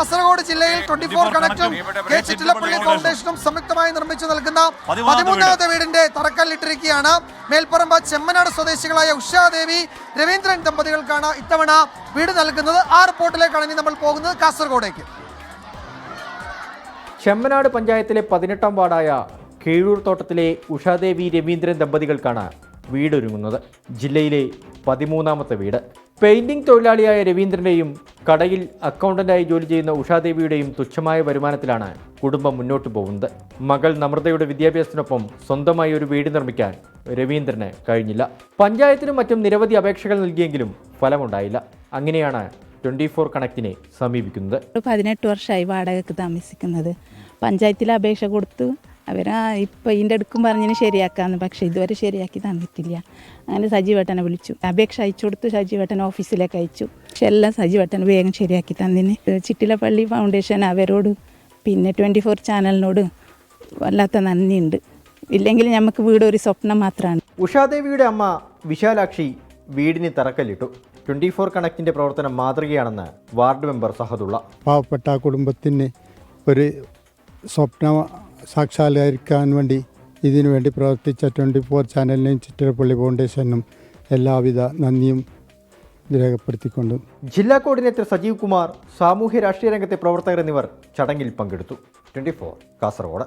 കാസർഗോഡ് ജില്ലയിൽ 24 കണക്റ്റും കെ ചിറ്റിലപ്പള്ളി ഫൗണ്ടേഷനും സംയുക്തമായി നിർമ്മിച്ചു നൽകുന്ന 13ാമത്തെ വീടിന്റെ തറക്കല്ലിട്ടിരിക്കുകയാണ്. മേൽപ്പറമ്പ് ചെമ്മനാട് സ്വദേശികളായ ഉഷാദേവി രവീന്ദ്രൻ ദമ്പതികൾക്കാണ് ഇത്തവണ വീട് നൽകുന്നത്. ആ റിപ്പോർട്ടിലേക്കാണ് ഇനി നമ്മൾ പോകുന്നത്, കാസർഗോഡേക്ക്. ചെമ്മനാട് പഞ്ചായത്തിലെ 18ാം വാർഡായ കീഴൂർ തോട്ടത്തിലെ ഉഷാദേവി രവീന്ദ്രൻ ദമ്പതികൾക്കാണ് വീടൊരുങ്ങുന്നത്. ജില്ലയിലെ 13ാമത്തെ വീട്. പെയിന്റിംഗ് തൊഴിലാളിയായ രവീന്ദ്രന്റെയും കടയിൽ അക്കൗണ്ടന്റായി ജോലി ചെയ്യുന്ന ഉഷാദേവിയുടെയും തുച്ഛമായ വരുമാനത്തിലാണ് കുടുംബം മുന്നോട്ട് പോകുന്നത്. മകൾ നമ്രതയുടെ വിദ്യാഭ്യാസത്തിനൊപ്പം സ്വന്തമായി ഒരു വീട് നിർമ്മിക്കാൻ രവീന്ദ്രന് കഴിഞ്ഞില്ല. പഞ്ചായത്തിനും മറ്റും നിരവധി അപേക്ഷകൾ നൽകിയെങ്കിലും ഫലമുണ്ടായില്ല. അങ്ങനെയാണ് 24 കണക്റ്റിനെ സമീപിക്കുന്നത്. 18 വർഷമായി വാടകയ്ക്ക് താമസിക്കുന്നത്. പഞ്ചായത്തിൽ അപേക്ഷ കൊടുത്തു. ഇപ്പോൾ ഇതിൻ്റെ അടുക്കും പറഞ്ഞതിന് ശരിയാക്കാമെന്ന്, പക്ഷേ ഇതുവരെ ശരിയാക്കി തന്നിട്ടില്ല. അങ്ങനെ സജീവേട്ടനെ വിളിച്ചു, അപേക്ഷ അയച്ചു കൊടുത്തു. സജീവേട്ടൻ ഓഫീസിലേക്ക് അയച്ചു. പക്ഷെ എല്ലാം സജീവേട്ടൻ വേഗം ശരിയാക്കി തന്നിന്. ചിറ്റിലപ്പള്ളി ഫൗണ്ടേഷൻ അവരോട് പിന്നെ 24 ചാനലിനോട് വല്ലാത്ത നന്ദിയുണ്ട്. ഇല്ലെങ്കിൽ നമുക്ക് വീട് ഒരു സ്വപ്നം മാത്രമാണ്. ഉഷാദേവിയുടെ അമ്മ വിശാലാക്ഷി വീടിന് തറക്കല്ലിട്ടു. 24 കണക്റ്റിന്റെ പ്രവർത്തനം മാതൃകയാണെന്ന് വാർഡ് മെമ്പർ സഹദുള്ള. പാവപ്പെട്ട കുടുംബത്തിന് ഒരു സ്വപ്നം സാക്ഷാത്കരിക്കാൻ വേണ്ടി ഇതിനുവേണ്ടി പ്രവർത്തിച്ച 24 ചാനലിനെയും ചിറ്റിലപ്പള്ളി ഫൗണ്ടേഷനും എല്ലാവിധ നന്ദിയും രേഖപ്പെടുത്തിക്കൊണ്ട് ജില്ലാ കോർഡിനേറ്റർ സജീവ് കുമാർ, സാമൂഹ്യ രാഷ്ട്രീയ രംഗത്തെ പ്രവർത്തകർ എന്നിവർ ചടങ്ങിൽ പങ്കെടുത്തു. 24 കാസർഗോഡ്.